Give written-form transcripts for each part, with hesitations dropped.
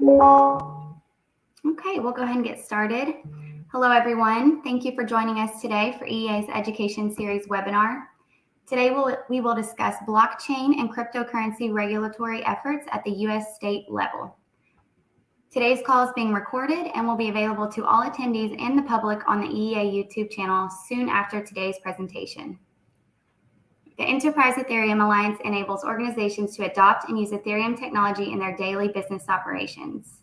Okay, we'll go ahead and get started. Hello, everyone. Thank you for joining us today for EEA's Education Series webinar. Today, we will discuss blockchain and cryptocurrency regulatory efforts at the U.S. state level. Today's call is being recorded and will be available to all attendees and the public on the EEA YouTube channel soon after today's presentation. The Enterprise Ethereum Alliance enables organizations to adopt and use Ethereum technology in their daily business operations.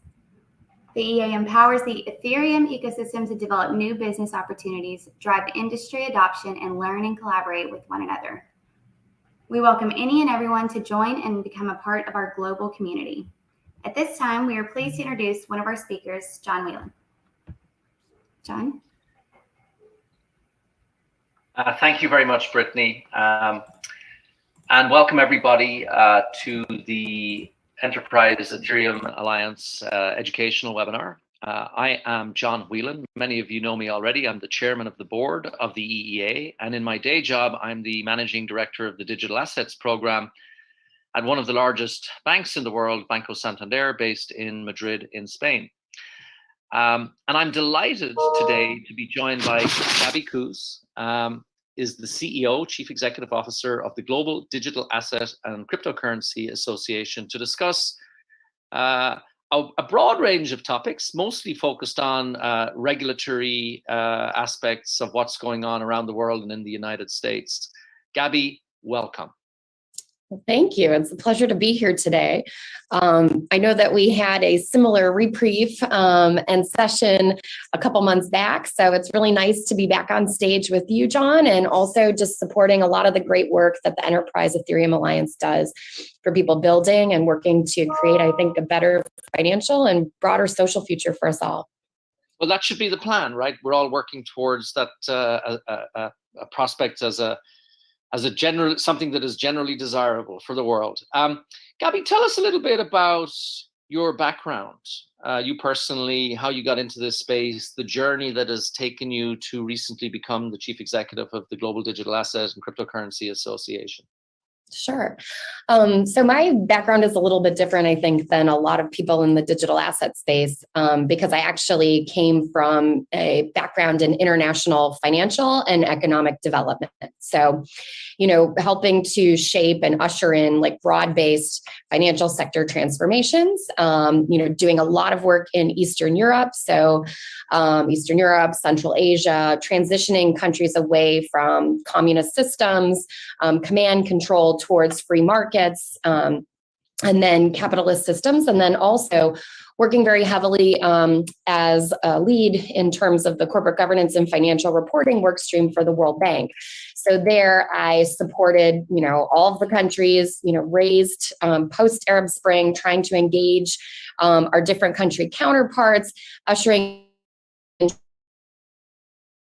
The EEA empowers the Ethereum ecosystem to develop new business opportunities, drive industry adoption, and learn and collaborate with one another. We welcome any and everyone to join and become a part of our global community. At this time, we are pleased to introduce one of our speakers, John Whelan. John? Thank you very much, Brittany. And welcome everybody to the Enterprise Ethereum Alliance educational webinar. I am John Whelan. Many of you know me already. I'm the chairman of the board of the EEA, and in my day job, I'm the managing director of the Digital Assets Program at one of the largest banks in the world, Banco Santander, based in Madrid in Spain. And I'm delighted today to be joined by Gabriella Kusz, is the CEO, Chief Executive Officer of the Global Digital Asset and Cryptocurrency Association, to discuss a broad range of topics, mostly focused on regulatory aspects of what's going on around the world and in the United States. Gabby, welcome. Thank you. It's a pleasure to be here today. I know that we had a similar reprieve and session a couple months back, so it's really nice to be back on stage with you, John, and also just supporting a lot of the great work that the Enterprise Ethereum Alliance does for people building and working to create, I think, a better financial and broader social future for us all. Well, that should be the plan, right? We're all working towards that a prospect as a general, something that is generally desirable for the world. Gabby, tell us a little bit about your background, you personally, how you got into this space, the journey that has taken you to recently become the chief executive of the Global Digital Asset and Cryptocurrency Association. Sure. So my background is a little bit different, I think, than a lot of people in the digital asset space, because I actually came from a background in international financial and economic development. So, you know, helping to shape and usher in like broad-based financial sector transformations, you know, doing a lot of work in Eastern Europe. So Eastern Europe, Central Asia, transitioning countries away from communist systems, command control towards free markets, and then capitalist systems, and then also working very heavily as a lead in terms of the corporate governance and financial reporting workstream for the World Bank. So there I supported, you know, all of the countries, you know, raised post-Arab Spring, trying to engage our different country counterparts, ushering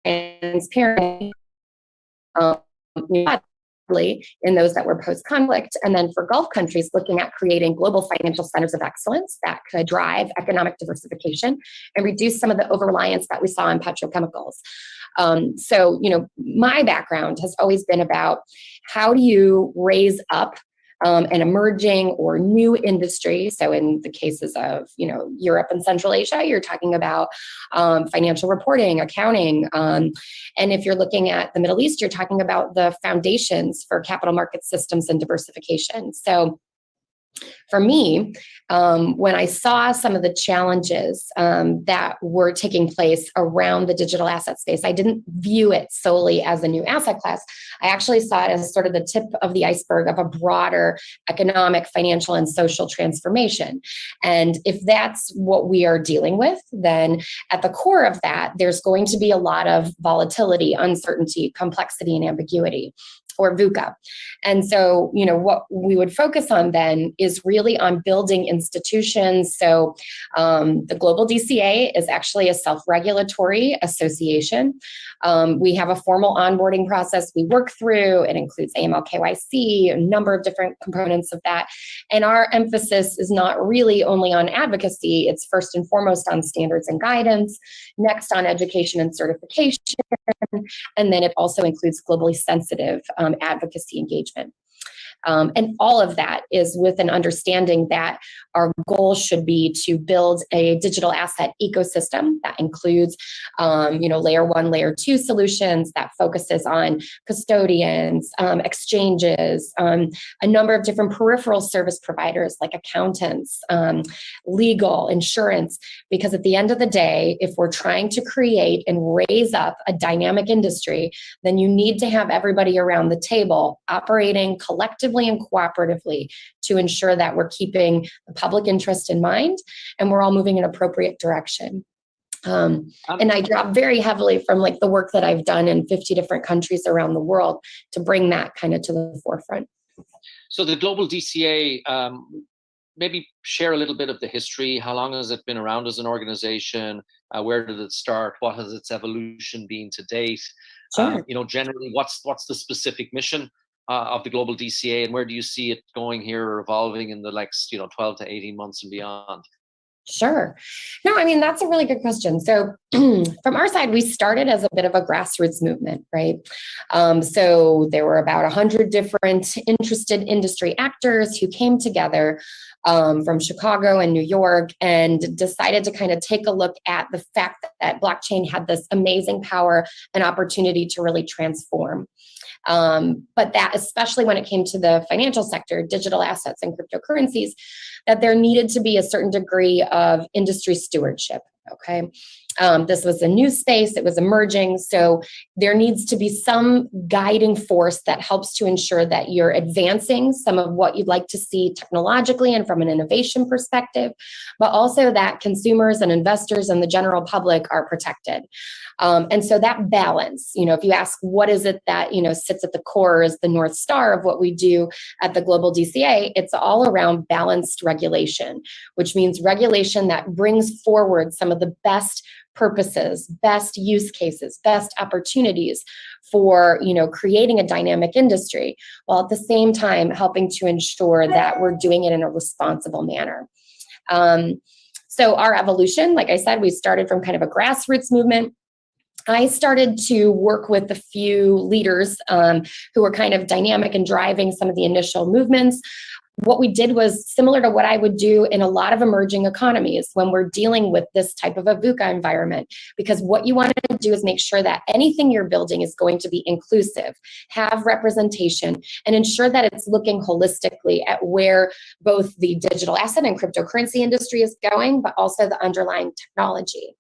transparency, in those that were post-conflict, and then for Gulf countries, looking at creating global financial centers of excellence that could drive economic diversification and reduce some of the over-reliance that we saw in petrochemicals. So, you know, my background has always been about how do you raise up an emerging or new industry. So in the cases of, you know, Europe and Central Asia, you're talking about financial reporting, accounting. And if you're looking at the Middle East, you're talking about the foundations for capital market systems and diversification. So for me, when I saw some of the challenges that were taking place around the digital asset space, I didn't view it solely as a new asset class. I actually saw it as sort of the tip of the iceberg of a broader economic, financial, and social transformation. And if that's what we are dealing with, then at the core of that, there's going to be a lot of volatility, uncertainty, complexity, and ambiguity, or VUCA. And so, you know, what we would focus on then is really on building institutions. So the Global DCA is actually a self-regulatory association. We have a formal onboarding process we work through. It includes AML KYC, a number of different components of that. And our emphasis is not really only on advocacy, it's first and foremost on standards and guidance, next on education and certification, and then it also includes globally sensitive advocacy engagement. And all of that is with an understanding that our goal should be to build a digital asset ecosystem that includes, layer 1, layer 2 solutions that focuses on custodians, exchanges, a number of different peripheral service providers like accountants, legal, insurance, because at the end of the day, if we're trying to create and raise up a dynamic industry, then you need to have everybody around the table operating collectively and cooperatively to ensure that we're keeping the public interest in mind and we're all moving in an appropriate direction. And I draw very heavily from like the work that I've done in 50 different countries around the world to bring that kind of to the forefront. So the global DCA, maybe share a little bit of the history. How long has it been around as an organization? Where did it start? What has its evolution been to date? Sure. Generally, what's the specific mission of the global DCA, and where do you see it going here or evolving in the next 12 to 18 months and beyond? Sure. No, I mean, that's a really good question. So from our side, we started as a bit of a grassroots movement, right? So there were about 100 different interested industry actors who came together from Chicago and New York and decided to kind of take a look at the fact that blockchain had this amazing power and opportunity to really transform. But that, especially when it came to the financial sector, digital assets and cryptocurrencies, that there needed to be a certain degree of industry stewardship. Okay. This was a new space, it was emerging. So there needs to be some guiding force that helps to ensure that you're advancing some of what you'd like to see technologically and from an innovation perspective, but also that consumers and investors and the general public are protected. And so that balance, if you ask what is it that, sits at the core as the North Star of what we do at the Global DCA, it's all around balanced regulation, which means regulation that brings forward some of the best purposes, best use cases, best opportunities for, creating a dynamic industry, while at the same time helping to ensure that we're doing it in a responsible manner. So our evolution, like I said, we started from kind of a grassroots movement. I started to work with a few leaders who were kind of dynamic and driving some of the initial movements. What we did was similar to what I would do in a lot of emerging economies when we're dealing with this type of a VUCA environment, because what you want to do is make sure that anything you're building is going to be inclusive, have representation, and ensure that it's looking holistically at where both the digital asset and cryptocurrency industry is going, but also the underlying technology.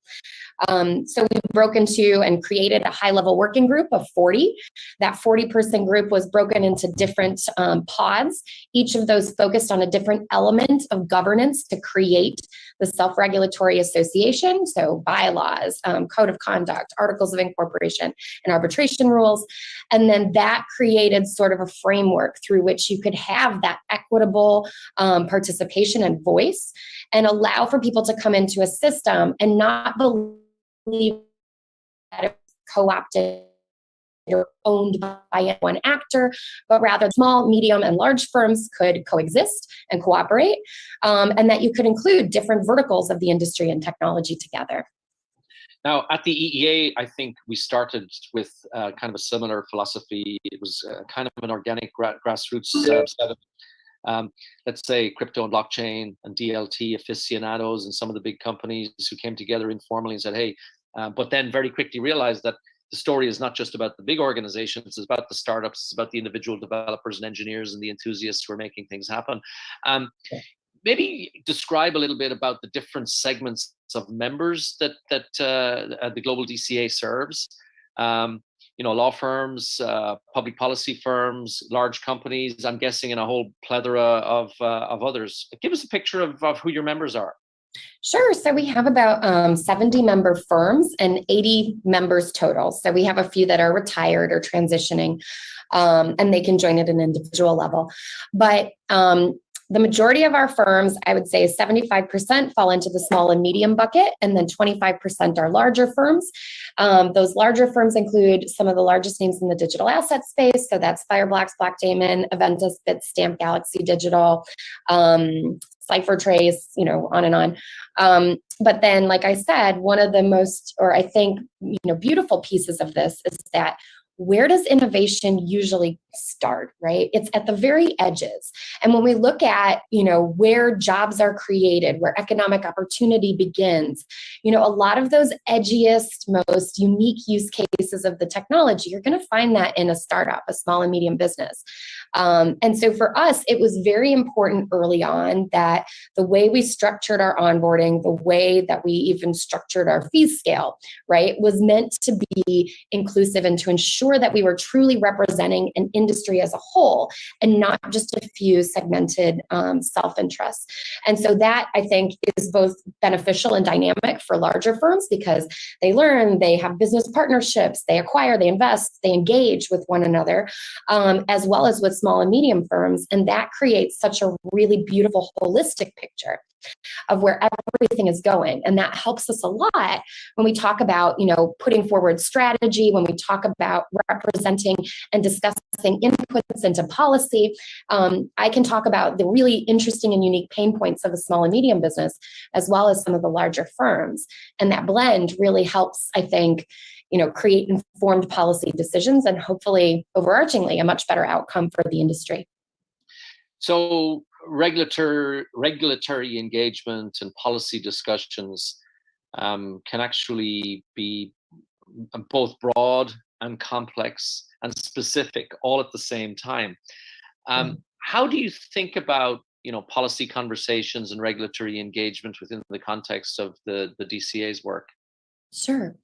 So we broke into and created a high-level working group of 40. That 40-person group was broken into different pods. Each of those focused on a different element of governance to create the self-regulatory association, so bylaws, code of conduct, articles of incorporation, and arbitration rules. And then that created sort of a framework through which you could have that equitable participation and voice and allow for people to come into a system and not believe that it's co-opted or owned by one actor, but rather small, medium, and large firms could coexist and cooperate, and that you could include different verticals of the industry and technology together. Now, at the EEA, I think we started with kind of a similar philosophy. It was kind of an organic grassroots set of, let's say, crypto and blockchain and DLT aficionados and some of the big companies who came together informally and said, hey, but then very quickly realized that the story is not just about the big organizations, it's about the startups, it's about the individual developers and engineers and the enthusiasts who are making things happen. Maybe describe a little bit about the different segments of members that the Global DCA serves. Law firms, public policy firms, large companies, I'm guessing, and a whole plethora of others. Give us a picture of who your members are. Sure. So we have about 70 member firms and 80 members total. So we have a few that are retired or transitioning, and they can join at an individual level. But the majority of our firms, I would say 75% fall into the small and medium bucket, and then 25% are larger firms. Those larger firms include some of the largest names in the digital asset space. So that's Fireblocks, Blockdaemon, Aventus, Bitstamp, Galaxy Digital, CipherTrace, on and on. But then, like I said, one of the most, or I think, beautiful pieces of this is that where does innovation usually start, right? It's at the very edges. And when we look at, where jobs are created, where economic opportunity begins, a lot of those edgiest, most unique use cases of the technology, you're going to find that in a startup, a small and medium business. And so for us, it was very important early on that the way we structured our onboarding, the way that we even structured our fee scale, right, was meant to be inclusive and to ensure that we were truly representing an industry as a whole and not just a few segmented self-interests. And so that, I think, is both beneficial and dynamic for larger firms because they learn, they have business partnerships, they acquire, they invest, they engage with one another, as well as with small and medium firms. And that creates such a really beautiful holistic picture of where everything is going. And that helps us a lot when we talk about, putting forward strategy, when we talk about representing and discussing inputs into policy. I can talk about the really interesting and unique pain points of a small and medium business, as well as some of the larger firms. And that blend really helps, I think, create informed policy decisions and hopefully overarchingly a much better outcome for the industry. So regulatory engagement and policy discussions can actually be both broad and complex and specific all at the same time. How do you think about policy conversations and regulatory engagement within the context of the DCA's work? Sure.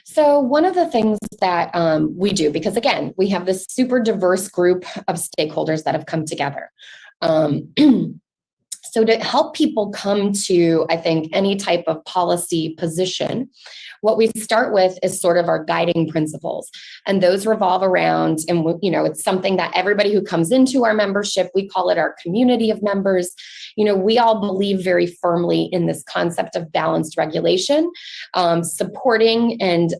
So one of the things that we do, because again, we have this super diverse group of stakeholders that have come together. So to help people come to, I think, any type of policy position, what we start with is sort of our guiding principles. And those revolve around, and it's something that everybody who comes into our membership, we call it our community of members. We all believe very firmly in this concept of balanced regulation, supporting and,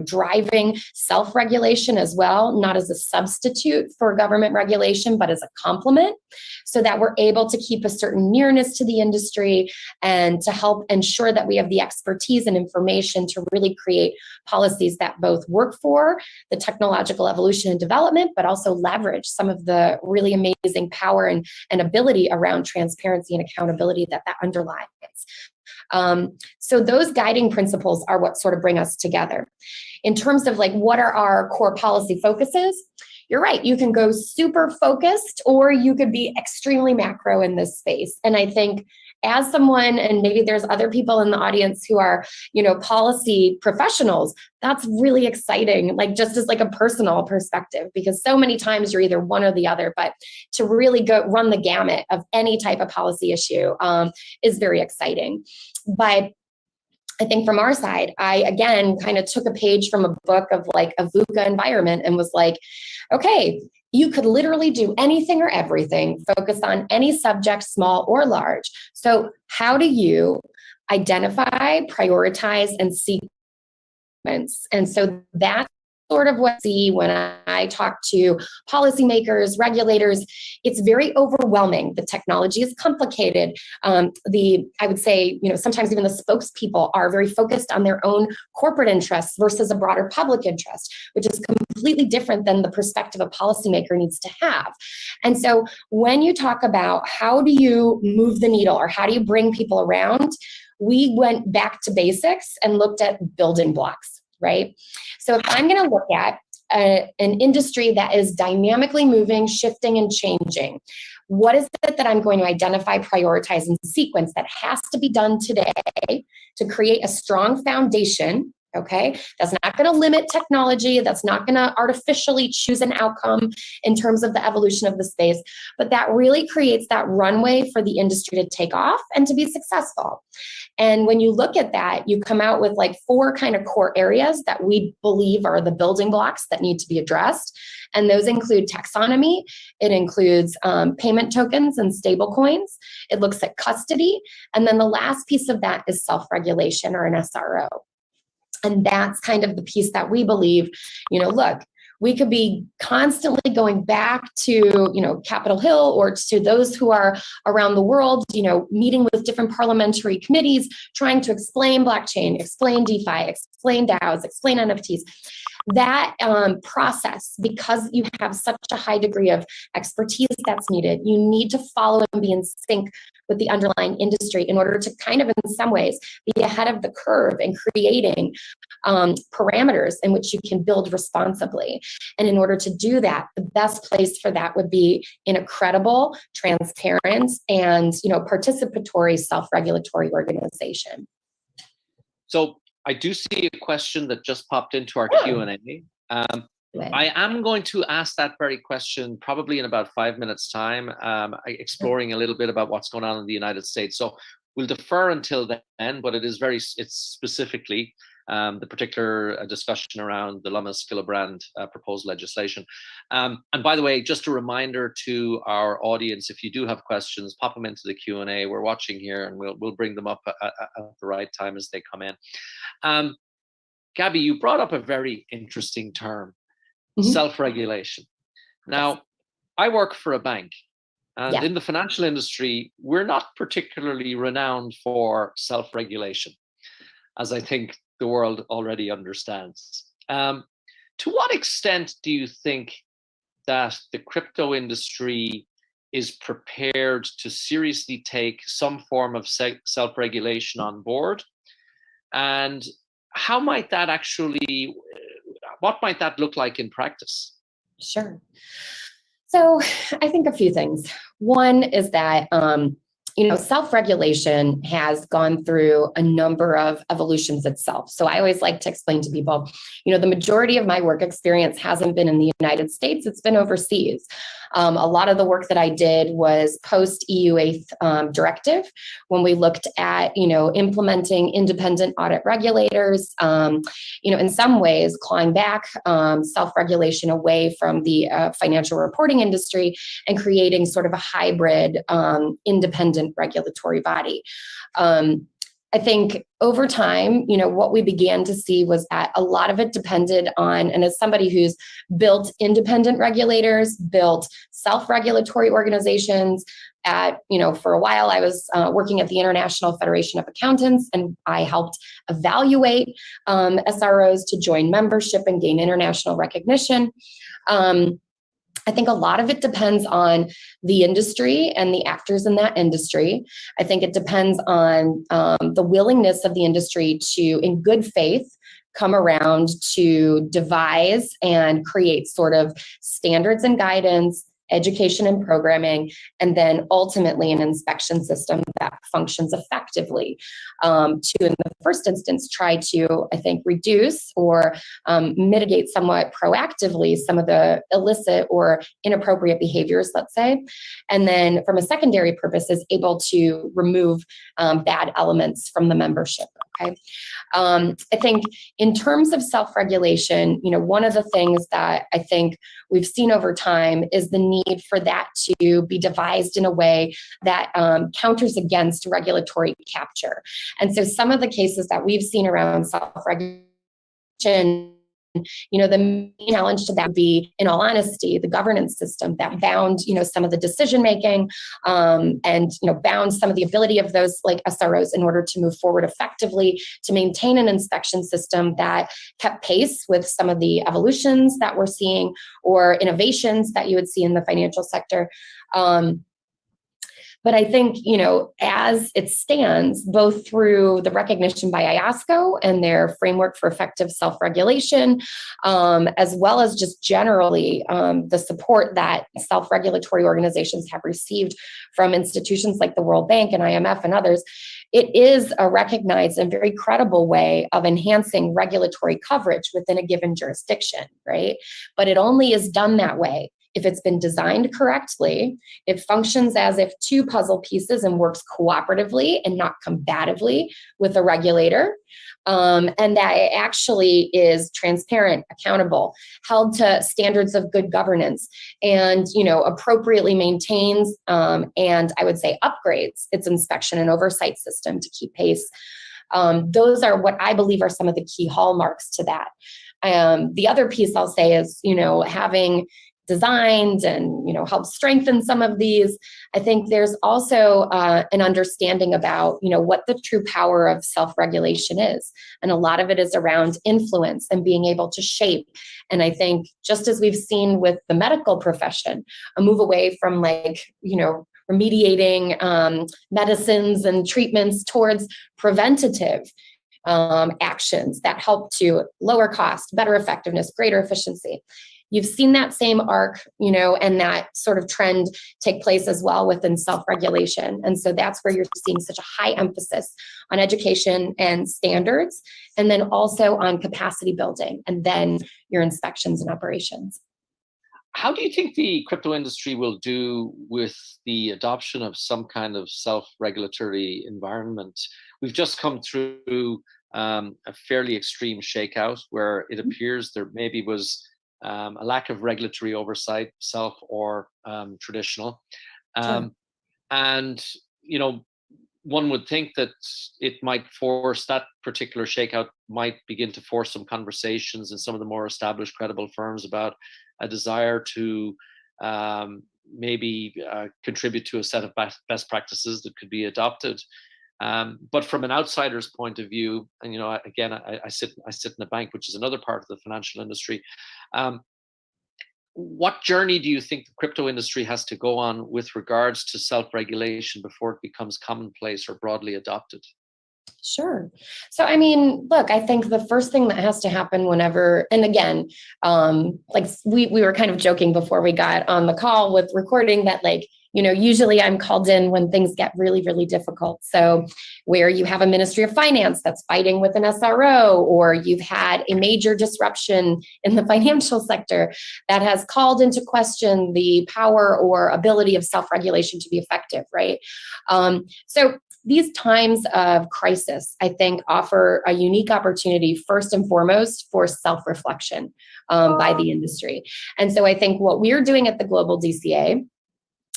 driving self-regulation as well, not as a substitute for government regulation, but as a complement, so that we're able to keep a certain nearness to the industry and to help ensure that we have the expertise and information to really create policies that both work for the technological evolution and development, but also leverage some of the really amazing power and ability around transparency and accountability that underlies. So those guiding principles are what sort of bring us together. In terms of what are our core policy focuses, you're right, you can go super focused or you could be extremely macro in this space. And I think as someone, and maybe there's other people in the audience who are, policy professionals, that's really exciting, just as a personal perspective, because so many times you're either one or the other, but to really go run the gamut of any type of policy issue is very exciting. But I think from our side, I, again, kind of took a page from a book of a VUCA environment and was like, okay, you could literally do anything or everything, focus on any subject, small or large. So how do you identify, prioritize, and sequence? And so that's sort of what I see when I talk to policymakers, regulators. It's very overwhelming. The technology is complicated. I would say, sometimes even the spokespeople are very focused on their own corporate interests versus a broader public interest, which is completely different than the perspective a policymaker needs to have. And so when you talk about how do you move the needle or how do you bring people around, we went back to basics and looked at building blocks. Right? So if I'm going to look at an industry that is dynamically moving, shifting, and changing, what is it that I'm going to identify, prioritize, and sequence that has to be done today to create a strong foundation? Okay, that's not going to limit technology. That's not going to artificially choose an outcome in terms of the evolution of the space, but that really creates that runway for the industry to take off and to be successful. And when you look at that, you come out with 4 kind of core areas that we believe are the building blocks that need to be addressed. And those include taxonomy. It includes payment tokens and stable coins. It looks at custody. And then the last piece of that is self-regulation, or an SRO. And that's kind of the piece that we believe, look, we could be constantly going back to, Capitol Hill or to those who are around the world, meeting with different parliamentary committees, trying to explain blockchain, explain DeFi, explain DAOs, explain NFTs. that process, because you have such a high degree of expertise that's needed, you need to follow and be in sync with the underlying industry in order to kind of, in some ways, be ahead of the curve in creating parameters in which you can build responsibly. And in order to do that, the best place for that would be in a credible, transparent, and participatory self-regulatory organization. So I do see a question that just popped into our Q&A. I am going to ask that very question probably in about 5 minutes' time, exploring a little bit about what's going on in the United States. So we'll defer until then, but it's specifically the particular discussion around the Lummis-Gillibrand proposed legislation. And by the way, just a reminder to our audience, if you do have questions, pop them into the Q&A. We're watching here, and we'll bring them up at the right time as they come in. Gabby, you brought up a very interesting term, self-regulation. Now, I work for a bank, and in the financial industry, we're not particularly renowned for self-regulation, as I think the world already understands. To what extent do you think that the crypto industry is prepared to seriously take some form of self-regulation on board? And how might that actually, what might that look like in practice? Sure. So I think a few things. One is that, self-regulation has gone through a number of evolutions itself. So I always like to explain to people, the majority of my work experience hasn't been in the United States, it's been overseas. A lot of the work that I did was post eea-eth directive, when we looked at, implementing independent audit regulators, in some ways clawing back self-regulation away from the financial reporting industry and creating sort of a hybrid independent regulatory body. I think over time, what we began to see was that a lot of it depended on, and as somebody who's built independent regulators, built self-regulatory organizations for a while, I was working at the International Federation of Accountants, and I helped evaluate SROs to join membership and gain international recognition. I think a lot of it depends on the industry and the actors in that industry. I think it depends on the willingness of the industry to, in good faith, come around to devise and create sort of standards and guidance, education and programming, and then ultimately an inspection system that functions effectively to, in the first instance, try to, I think, reduce or mitigate somewhat proactively some of the illicit or inappropriate behaviors, let's say. And then from a secondary purpose is able to remove bad elements from the membership. Okay. I think in terms of self-regulation, one of the things that I think we've seen over time is the need for that to be devised in a way that counters against regulatory capture. And so some of the cases that we've seen around self-regulation, the main challenge to that would be, in all honesty, the governance system that bound, some of the decision making, and bound some of the ability of those like SROs in order to move forward effectively, to maintain an inspection system that kept pace with some of the evolutions that we're seeing or innovations that you would see in the financial sector. But I think, as it stands, both through the recognition by IOSCO and their framework for effective self-regulation, as well as just generally the support that self-regulatory organizations have received from institutions like the World Bank and IMF and others, it is a recognized and very credible way of enhancing regulatory coverage within a given jurisdiction, right? But it only is done that way if it's been designed correctly, it functions as if two puzzle pieces and works cooperatively and not combatively with a regulator, and that it actually is transparent, accountable, held to standards of good governance, and appropriately maintains and I would say upgrades its inspection and oversight system to keep pace. Those are what I believe are some of the key hallmarks to that. The other piece I'll say is, having designed and, help strengthen some of these. I think there's also an understanding about, what the true power of self-regulation is. And a lot of it is around influence and being able to shape. And I think just as we've seen with the medical profession, a move away from remediating medicines and treatments towards preventative actions that help to lower cost, better effectiveness, greater efficiency. You've seen that same arc, and that sort of trend take place as well within self-regulation. And so that's where you're seeing such a high emphasis on education and standards, and then also on capacity building, and then your inspections and operations. How do you think the crypto industry will do with the adoption of some kind of self-regulatory environment? We've just come through a fairly extreme shakeout where it appears there maybe was a lack of regulatory oversight, self or traditional. Sure. And, one would think that it might force, that particular shakeout might begin to force some conversations in some of the more established, credible firms about a desire to maybe contribute to a set of best practices that could be adopted. But from an outsider's point of view, and again, I sit in a bank, which is another part of the financial industry. What journey do you think the crypto industry has to go on with regards to self-regulation before it becomes commonplace or broadly adopted? Sure. So, look, I think the first thing that has to happen whenever, and again, we were kind of joking before we got on the call with recording that, usually I'm called in when things get really, really difficult. So where you have a Ministry of Finance that's fighting with an SRO, or you've had a major disruption in the financial sector that has called into question the power or ability of self-regulation to be effective, right? So these times of crisis, I think, offer a unique opportunity, first and foremost, for self-reflection by the industry. And so I think what we're doing at the Global DCA,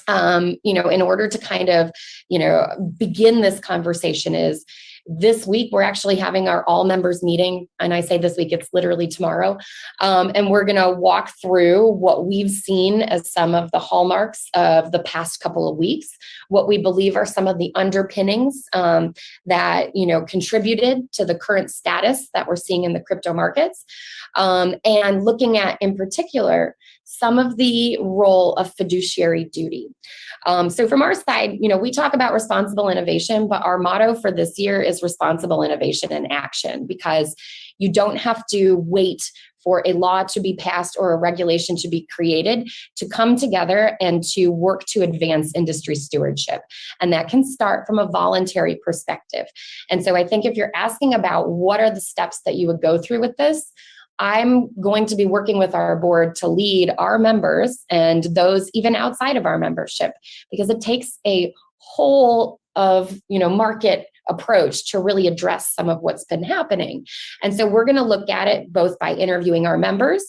in order to kind of, begin this conversation is this week, we're actually having our all members meeting. And I say this week, it's literally tomorrow. And we're going to walk through what we've seen as some of the hallmarks of the past couple of weeks, what we believe are some of the underpinnings that, contributed to the current status that we're seeing in the crypto markets. And looking at, in particular, some of the role of fiduciary duty. So from our side, we talk about responsible innovation, but our motto for this year is responsible innovation in action, because you don't have to wait for a law to be passed or a regulation to be created to come together and to work to advance industry stewardship. And that can start from a voluntary perspective. And so I think if you're asking about what are the steps that you would go through with this, I'm going to be working with our board to lead our members and those even outside of our membership, because it takes a whole of, market approach to really address some of what's been happening. And so we're going to look at it both by interviewing our members,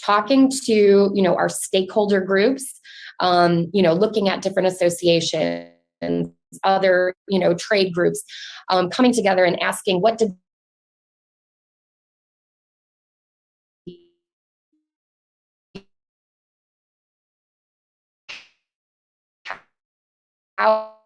talking to, our stakeholder groups, looking at different associations, other, trade groups, coming together and asking what did how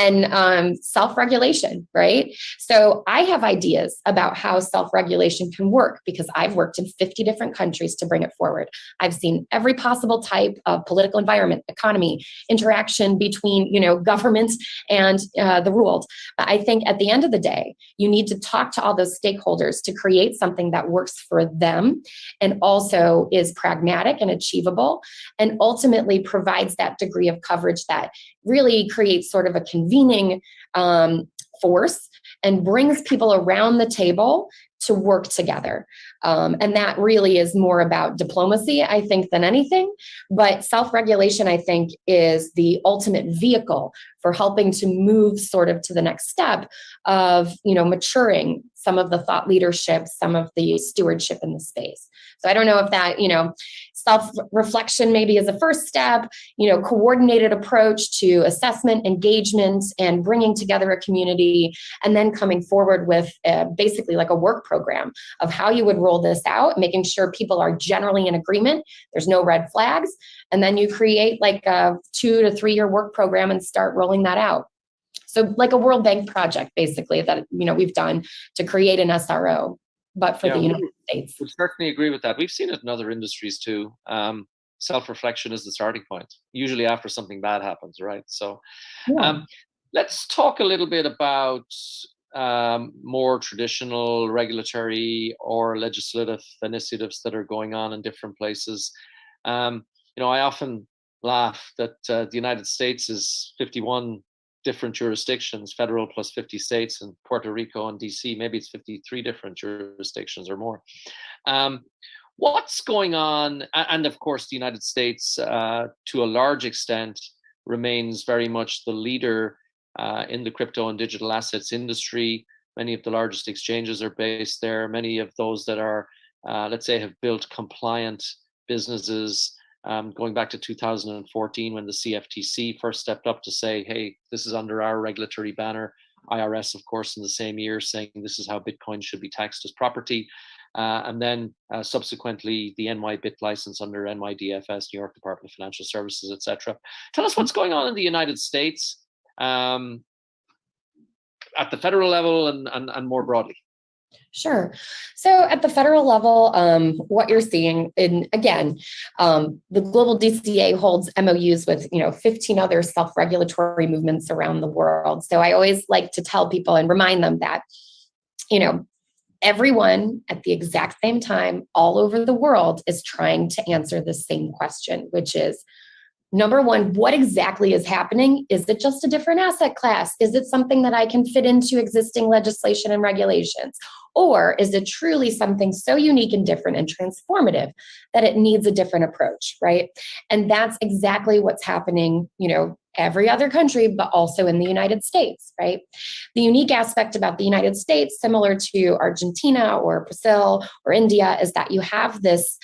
on self-regulation, right? So I have ideas about how self-regulation can work because I've worked in 50 different countries to bring it forward. I've seen every possible type of political environment, economy, interaction between, government and the ruled. But I think at the end of the day, you need to talk to all those stakeholders to create something that works for them and also is pragmatic and achievable and ultimately provides that degree of coverage that really creates sort of a convening force and brings people around the table to work together. And that really is more about diplomacy, I think, than anything. But self-regulation, I think, is the ultimate vehicle for helping to move sort of to the next step of, maturing some of the thought leadership, some of the stewardship in the space. So I don't know if that, Self-reflection maybe is a first step, coordinated approach to assessment, engagement, and bringing together a community, and then coming forward with basically like a work program of how you would roll this out, making sure people are generally in agreement, there's no red flags, and then you create like a 2 to 3 year work program and start rolling that out. So like a World Bank project, basically, that we've done to create an SRO, but for the United States. We certainly agree with that. We've seen it in other industries too. Self-reflection is the starting point, usually after something bad happens, right? So let's talk a little bit about more traditional regulatory or legislative initiatives that are going on in different places. I often laugh that the United States is 51 different jurisdictions, federal plus 50 states, and Puerto Rico and DC, maybe it's 53 different jurisdictions or more. What's going on? And of course, the United States, to a large extent, remains very much the leader in the crypto and digital assets industry. Many of the largest exchanges are based there. Many of those that are, let's say, have built compliant businesses, going back to 2014 when the CFTC first stepped up to say, hey, this is under our regulatory banner. IRS, of course, in the same year saying this is how Bitcoin should be taxed as property. And then subsequently the NY-BIT license under NYDFS, New York Department of Financial Services, etc. Tell us what's going on in the United States at the federal level and more broadly. Sure. So at the federal level, what you're seeing again, the global DCA holds MOUs with, 15 other self-regulatory movements around the world. So I always like to tell people and remind them that, everyone at the exact same time all over the world is trying to answer the same question, which is, number one, what exactly is happening? Is it just a different asset class? Is it something that I can fit into existing legislation and regulations? Or is it truly something so unique and different and transformative that it needs a different approach, right? And that's exactly what's happening, every other country, but also in the United States, right? The unique aspect about the United States, similar to Argentina or Brazil or India, is that you have this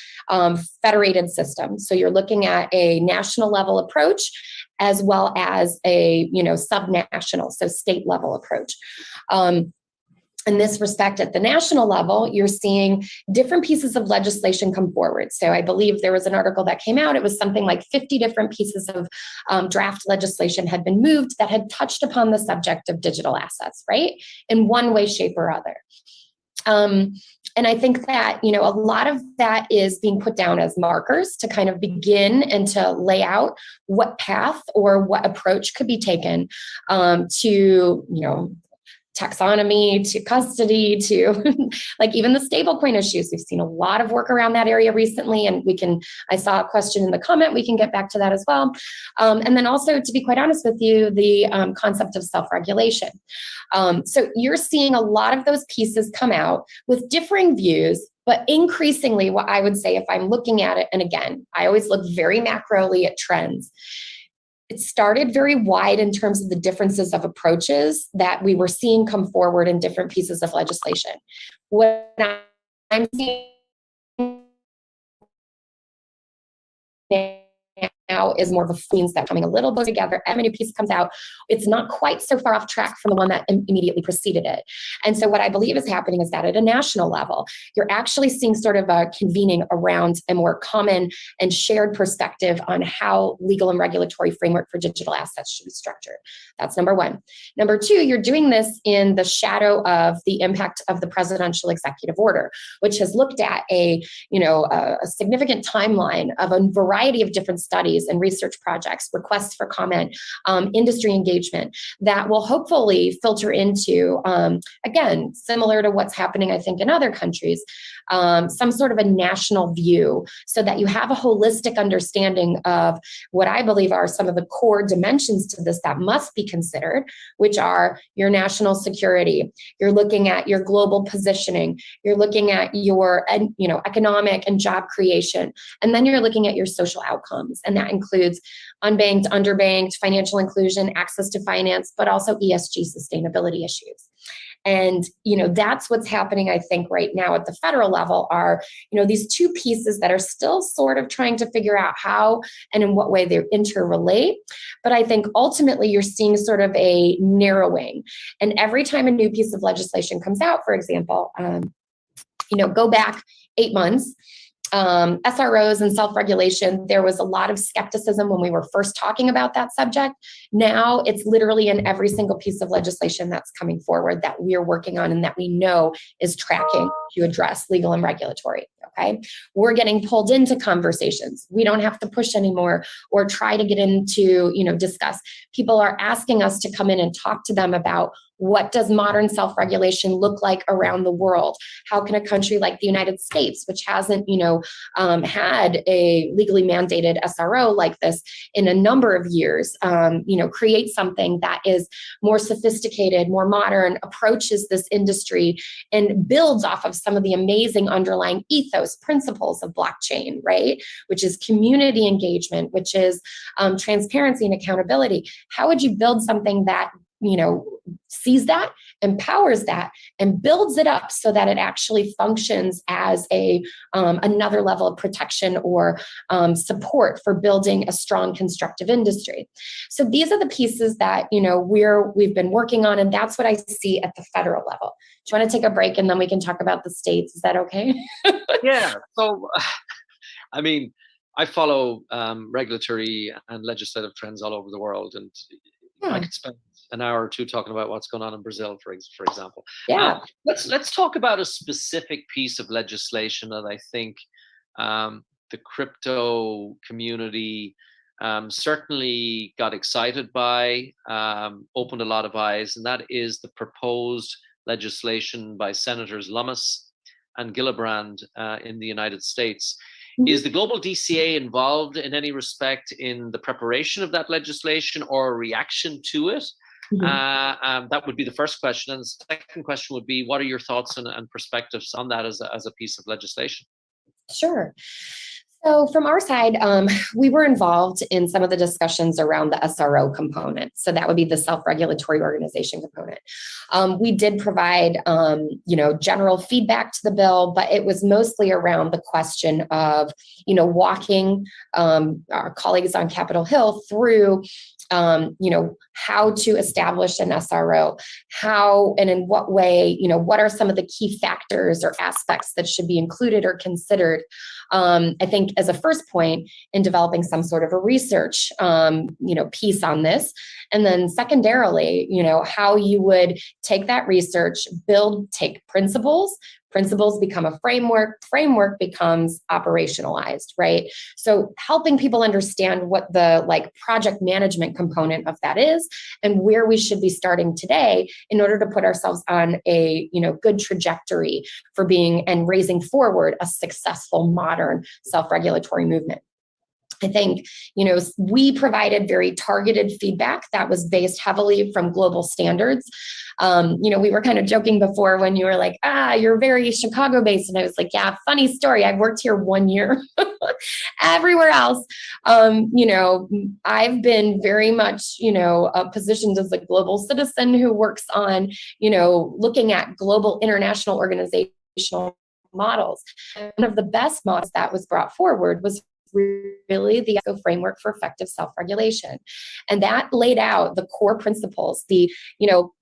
federated system. So you're looking at a national level approach as well as a, subnational, so state level approach. In this respect, at the national level, you're seeing different pieces of legislation come forward. So I believe there was an article that came out. It was something like 50 different pieces of draft legislation had been moved that had touched upon the subject of digital assets, right? In one way, shape, or other. And I think that, a lot of that is being put down as markers to kind of begin and to lay out what path or what approach could be taken to, taxonomy, to custody, to like even the stablecoin issues. We've seen a lot of work around that area recently, and I saw a question in the comment, we can get back to that as well. And then also, to be quite honest with you, the concept of self-regulation. So you're seeing a lot of those pieces come out with differing views, but increasingly what I would say if I'm looking at it, and again, I always look very macroly at trends, it started very wide in terms of the differences of approaches that we were seeing come forward in different pieces of legislation. What I'm seeing now is more of a themes that are coming a little bit together. Every new piece comes out, it's not quite so far off track from the one that immediately preceded it. And so what I believe is happening is that at a national level, you're actually seeing sort of a convening around a more common and shared perspective on how legal and regulatory framework for digital assets should be structured. That's number one. Number two, you're doing this in the shadow of the impact of the presidential executive order, which has looked at a significant timeline of a variety of different studies and research projects, requests for comment, industry engagement that will hopefully filter into, again, similar to what's happening, I think, in other countries, some sort of a national view so that you have a holistic understanding of what I believe are some of the core dimensions to this that must be considered, which are your national security. You're looking at your global positioning. You're looking at your economic and job creation. And then you're looking at your social outcomes. And that includes unbanked, underbanked, financial inclusion, access to finance, but also ESG sustainability issues. And, that's what's happening, I think, right now at the federal level are, these two pieces that are still sort of trying to figure out how and in what way they interrelate. But I think ultimately you're seeing sort of a narrowing. And every time a new piece of legislation comes out, for example, go back 8 months, SROs and self-regulation, there was a lot of skepticism when we were first talking about that subject. Now it's literally in every single piece of legislation that's coming forward that we're working on and that we know is tracking to address legal and regulatory. Okay. We're getting pulled into conversations. We don't have to push anymore or try to get into, discuss. People are asking us to come in and talk to them about what does modern self-regulation look like around the world? How can a country like the United States, which hasn't, had a legally mandated SRO like this in a number of years, create something that is more sophisticated, more modern, approaches this industry and builds off of some of the amazing underlying ethos principles of blockchain, right? Which is community engagement, which is transparency and accountability. How would you build something that sees that, empowers that, and builds it up so that it actually functions as another level of protection or support for building a strong, constructive industry? So these are the pieces that we've been working on, and that's what I see at the federal level. Do you want to take a break and then we can talk about the states? Is that okay? Yeah. So, I mean, I follow regulatory and legislative trends all over the world, and I could spend an hour or two talking about what's going on in Brazil, for example. Yeah. Let's talk about a specific piece of legislation that I think the crypto community certainly got excited by, opened a lot of eyes, and that is the proposed legislation by Senators Lummis and Gillibrand in the United States. Is the global DCA involved in any respect in the preparation of that legislation or a reaction to it? That would be the first question. And the second question would be, what are your thoughts and perspectives on that as a piece of legislation? Sure. So from our side, we were involved in some of the discussions around the SRO component. So that would be the self-regulatory organization component. We did provide, general feedback to the bill, but it was mostly around the question of, walking our colleagues on Capitol Hill through how to establish an SRO, how and in what way, what are some of the key factors or aspects that should be included or considered. I think as a first point in developing some sort of a research, piece on this. And then secondarily, how you would take that research, take principles become a framework becomes operationalized, right? So helping people understand what the project management component of that is and where we should be starting today in order to put ourselves on a, good trajectory for being and raising forward a successful modern self-regulatory movement. I think, we provided very targeted feedback that was based heavily from global standards. We were kind of joking before when you were like, you're very Chicago based. And I was like, yeah, funny story. I've worked here 1 year. Everywhere else, I've been very much, positioned as a global citizen who works on, looking at global international organizational models. One of the best models that was brought forward was really the framework for effective self-regulation. And that laid out the core principles, the,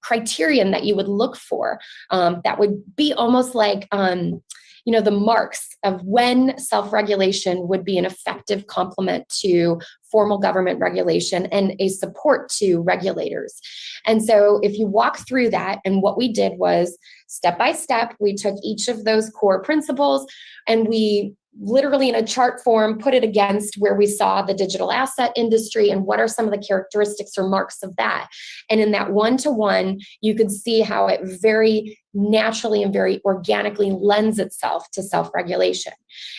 criterion that you would look for, that would be almost like, the marks of when self-regulation would be an effective complement to formal government regulation and a support to regulators. And so if you walk through that, and what we did was step by step, we took each of those core principles and we literally in a chart form, put it against where we saw the digital asset industry and what are some of the characteristics or marks of that. And in that one-to-one, you could see how it very naturally and very organically lends itself to self-regulation.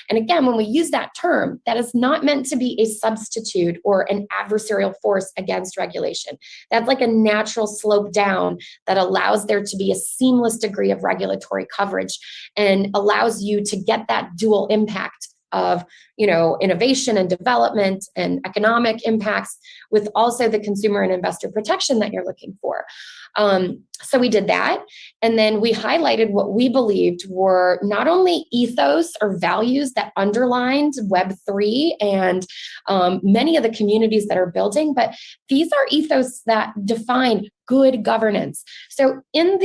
And again, when we use that term, that is not meant to be a substitute or an adversarial force against regulation. That's like a natural slope down that allows there to be a seamless degree of regulatory coverage and allows you to get that dual impact of, innovation and development and economic impacts, with also the consumer and investor protection that you're looking for. So we did that. And then we highlighted what we believed were not only ethos or values that underlined Web3 and many of the communities that are building, but these are ethos that define good governance. So in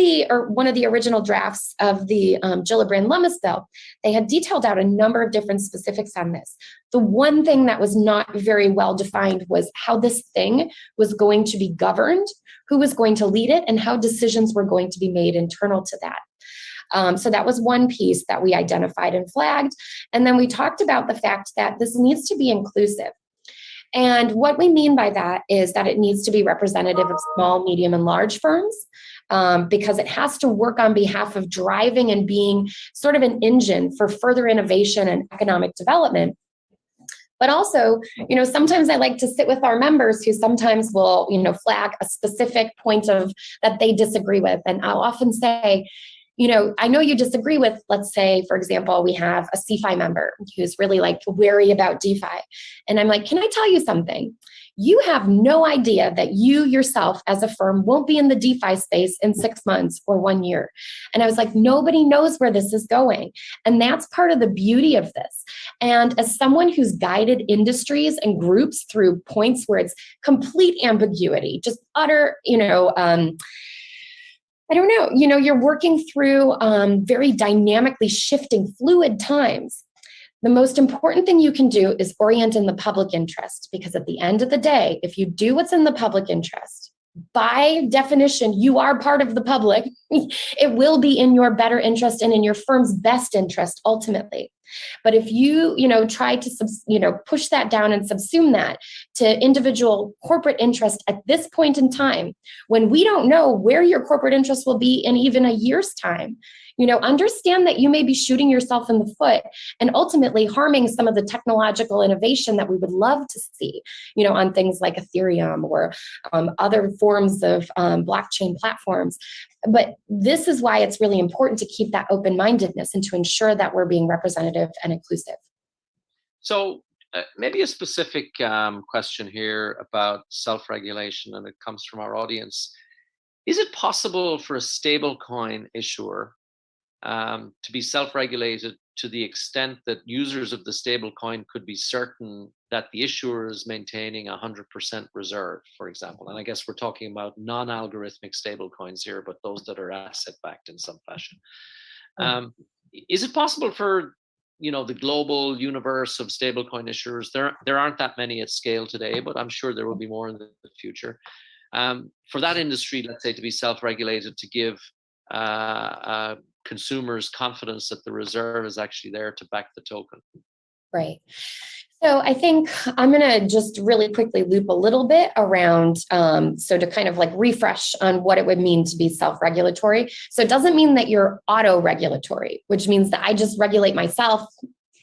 one of the original drafts of the Gillibrand Lummis bill, they had detailed out a number of different specifics on this. The one thing that was not very well defined was how this thing was going to be governed, who was going to lead it, and how decisions were going to be made internal to that. So that was one piece that we identified and flagged. And then we talked about the fact that this needs to be inclusive. And what we mean by that is that it needs to be representative of small, medium, and large firms, because it has to work on behalf of driving and being sort of an engine for further innovation and economic development. But also, sometimes I like to sit with our members who sometimes will, flag a specific point that they disagree with. And I'll often say, I know you disagree with, let's say, for example, we have a CFI member who's really wary about DeFi. And I'm like, can I tell you something? You have no idea that you yourself as a firm won't be in the DeFi space in 6 months or 1 year. And I was like, nobody knows where this is going. And that's part of the beauty of this. And as someone who's guided industries and groups through points where it's complete ambiguity, just utter, I don't know, you're working through very dynamically shifting, fluid times. The most important thing you can do is orient in the public interest, because at the end of the day, if you do what's in the public interest, by definition, you are part of the public. It will be in your better interest and in your firm's best interest ultimately. But if you, try to, push that down and subsume that to individual corporate interest at this point in time, when we don't know where your corporate interest will be in even a year's time, understand that you may be shooting yourself in the foot and ultimately harming some of the technological innovation that we would love to see, on things like Ethereum or other forms of blockchain platforms. But this is why it's really important to keep that open-mindedness and to ensure that we're being representative and inclusive. So maybe a specific question here about self-regulation, and it comes from our audience. Is it possible for a stablecoin issuer to be self-regulated to the extent that users of the stablecoin could be certain that the issuer is maintaining 100% reserve, for example? And I guess we're talking about non-algorithmic stablecoins here, but those that are asset-backed in some fashion. Is it possible for the global universe of stablecoin issuers? There aren't that many at scale today, but I'm sure there will be more in the future. For that industry, let's say, to be self-regulated, to give consumers confidence that the reserve is actually there to back the token. Right. So I think I'm going to just really quickly loop a little bit around, so to kind of refresh on what it would mean to be self-regulatory. So it doesn't mean that you're auto-regulatory, which means that I just regulate myself.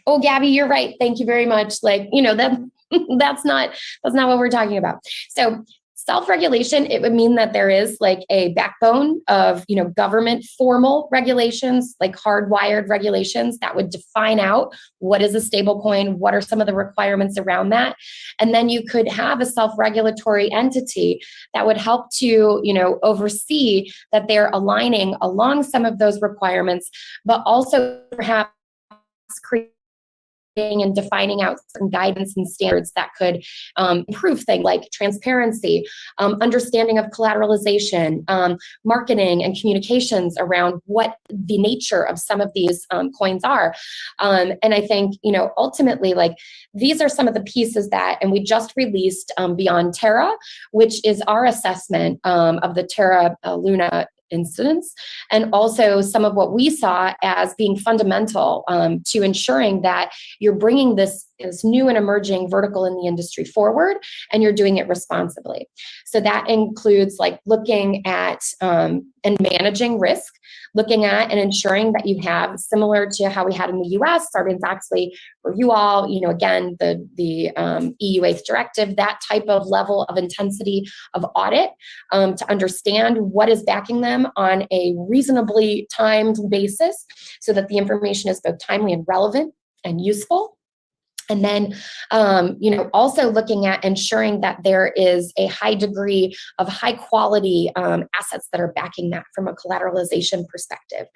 Oh, Gabby, you're right. Thank you very much. That's not what we're talking about. So self-regulation, it would mean that there is a backbone of, government formal regulations, hardwired regulations that would define out what is a stable coin, what are some of the requirements around that. And then you could have a self-regulatory entity that would help to, oversee that they're aligning along some of those requirements, but also perhaps create and defining out some guidance and standards that could improve things like transparency, understanding of collateralization, marketing and communications around what the nature of some of these coins are. And I think, ultimately, these are some of the pieces that, and we just released Beyond Terra, which is our assessment of the Terra Luna incidents, and also some of what we saw as being fundamental to ensuring that you're bringing this new and emerging vertical in the industry forward, and you're doing it responsibly. So that includes looking at and managing risk, looking at and ensuring that you have, similar to how we had in the US, Sarbanes-Oxley, for you all, again, the EU-eth directive, that type of level of intensity of audit to understand what is backing them on a reasonably timed basis so that the information is both timely and relevant and useful. And then, also looking at ensuring that there is a high degree of high quality assets that are backing that from a collateralization perspective.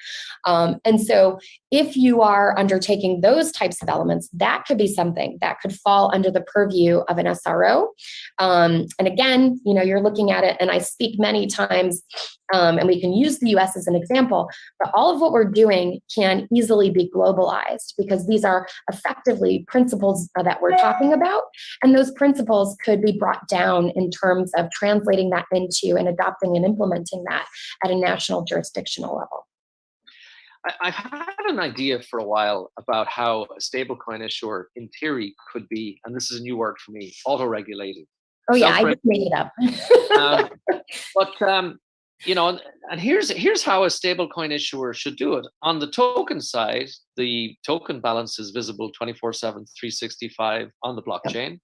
And so if you are undertaking those types of elements, that could be something that could fall under the purview of an SRO. And again, you're looking at it, and I speak many times, and we can use the US as an example, but all of what we're doing can easily be globalized because these are effectively principles that we're talking about. And those principles could be brought down in terms of translating that into and adopting and implementing that at a national jurisdictional level. I've had an idea for a while about how a stablecoin issuer, in theory, could be, and this is a new word for me, auto-regulated. Oh yeah, I just made it up. And here's how a stablecoin issuer should do it. On the token side, the token balance is visible 24/7, 365 on the blockchain.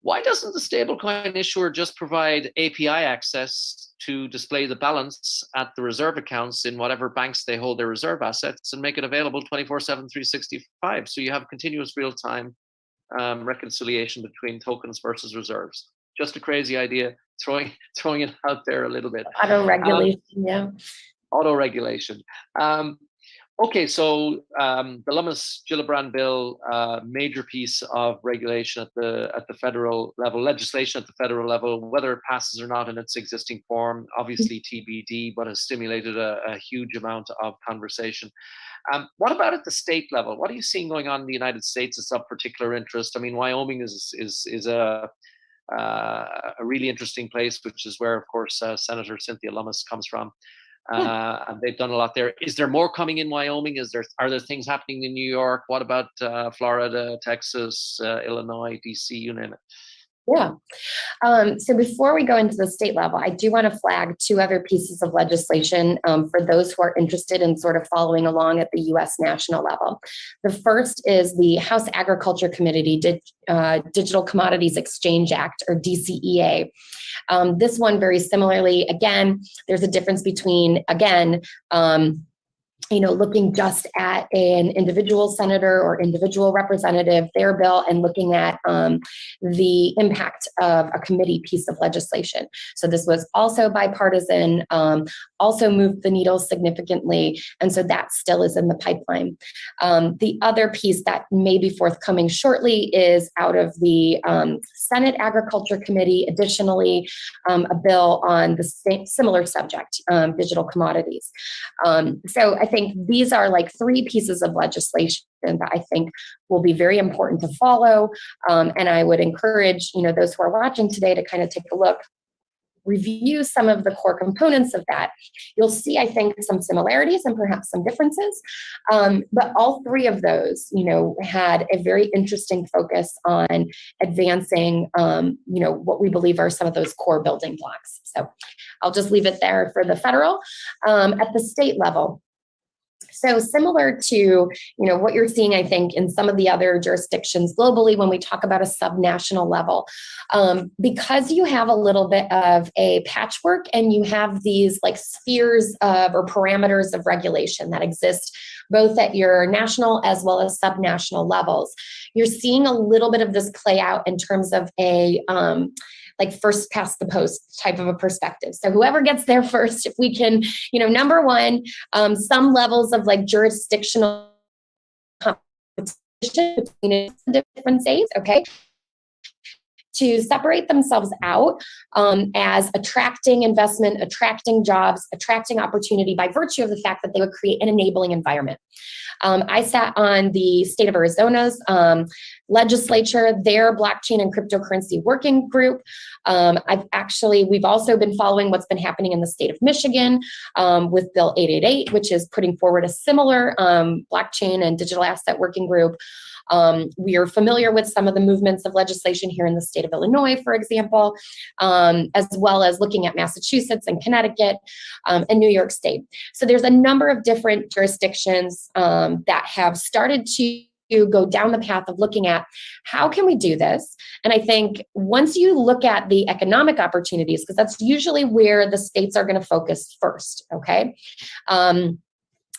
Why doesn't the stablecoin issuer just provide API access to display the balance at the reserve accounts in whatever banks they hold their reserve assets and make it available 24/7, 365? So you have continuous real-time reconciliation between tokens versus reserves. Just a crazy idea, throwing it out there a little bit. Auto-regulation, yeah. Auto-regulation. Okay, so the Lummis-Gillibrand bill, major piece of regulation at the federal level, legislation at the federal level, whether it passes or not in its existing form, obviously TBD, but has stimulated a huge amount of conversation. What about at the state level? What are you seeing going on in the United States that's of particular interest? I mean, Wyoming is a really interesting place, which is where, of course, Senator Cynthia Lummis comes from. And they've done a lot there. Is there more coming in Wyoming? Are there things happening in New York? What about Florida, Texas, Illinois, DC, you name it? Yeah. So before we go into the state level, I do want to flag two other pieces of legislation for those who are interested in sort of following along at the U.S. national level. The first is the House Agriculture Committee Digital Commodities Exchange Act, or DCEA. This one, very similarly, again, there's a difference between, looking just at an individual senator or individual representative, their bill, and looking at the impact of a committee piece of legislation. So this was also bipartisan, also moved the needle significantly, and so that still is in the pipeline. The other piece that may be forthcoming shortly is out of the Senate Agriculture Committee, additionally, a bill on the similar subject, digital commodities. So I think these are like three pieces of legislation that I think will be very important to follow. And I would encourage, those who are watching today to kind of take a look, review some of the core components of that. You'll see, I think, some similarities and perhaps some differences. But all three of those, had a very interesting focus on advancing, what we believe are some of those core building blocks. So I'll just leave it there for the federal. At the state level, so similar to, what you're seeing, I think, in some of the other jurisdictions globally when we talk about a subnational level, because you have a little bit of a patchwork and you have these like spheres of or parameters of regulation that exist both at your national as well as subnational levels, you're seeing a little bit of this play out in terms of a like first past the post type of a perspective. So whoever gets there first, if we can, number one, some levels of like jurisdictional competition between different states, okay, to separate themselves out as attracting investment, attracting jobs, attracting opportunity by virtue of the fact that they would create an enabling environment. I sat on the state of Arizona's legislature, their blockchain and cryptocurrency working group. We've also been following what's been happening in the state of Michigan with Bill 888, which is putting forward a similar blockchain and digital asset working group. We are familiar with some of the movements of legislation here in the state of Illinois, for example, as well as looking at Massachusetts and Connecticut and New York State. So there's a number of different jurisdictions that have started to go down the path of looking at how can we do this. And I think once you look at the economic opportunities, because that's usually where the states are going to focus first, okay?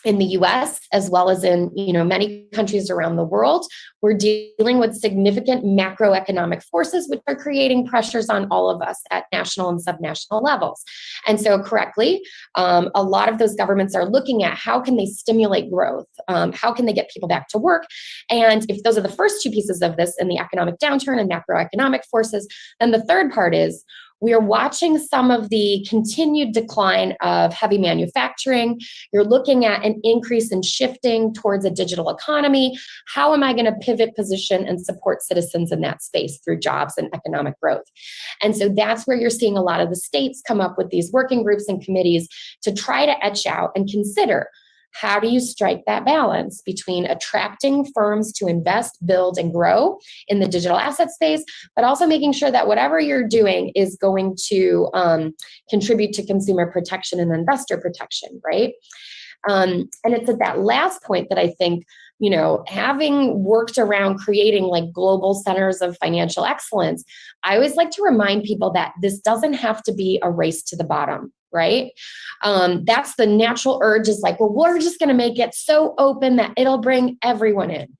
in the US, as well as in many countries around the world, we're dealing with significant macroeconomic forces which are creating pressures on all of us at national and subnational levels. And so correctly, a lot of those governments are looking at how can they stimulate growth, how can they get people back to work. And if those are the first two pieces of this in the economic downturn and macroeconomic forces, then the third part is we are watching some of the continued decline of heavy manufacturing. You're looking at an increase in shifting towards a digital economy. How am I going to pivot, position, and support citizens in that space through jobs and economic growth? And so that's where you're seeing a lot of the states come up with these working groups and committees to try to etch out and consider, how do you strike that balance between attracting firms to invest, build, and grow in the digital asset space, but also making sure that whatever you're doing is going to contribute to consumer protection and investor protection, right? And it's at that last point that I think, having worked around creating like global centers of financial excellence, I always like to remind people that this doesn't have to be a race to the bottom, right? That's the natural urge, is like, well, we're just going to make it so open that it'll bring everyone in.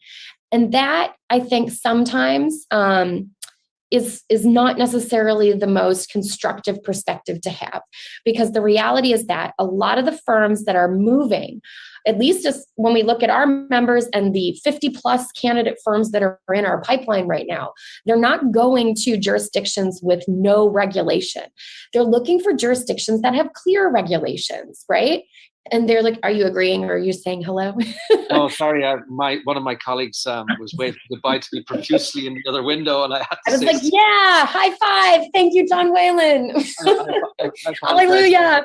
And that, I think, sometimes is not necessarily the most constructive perspective to have, because the reality is that a lot of the firms that are moving, at least just when we look at our members and the 50 plus candidate firms that are in our pipeline right now, they're not going to jurisdictions with no regulation. They're looking for jurisdictions that have clear regulations, right? And they're like, are you agreeing, or are you saying hello? Oh, sorry. One of my colleagues was waving goodbye to me profusely in the other window, and I had to I was like, yeah, high five. Thank you, John Whelan. Hallelujah.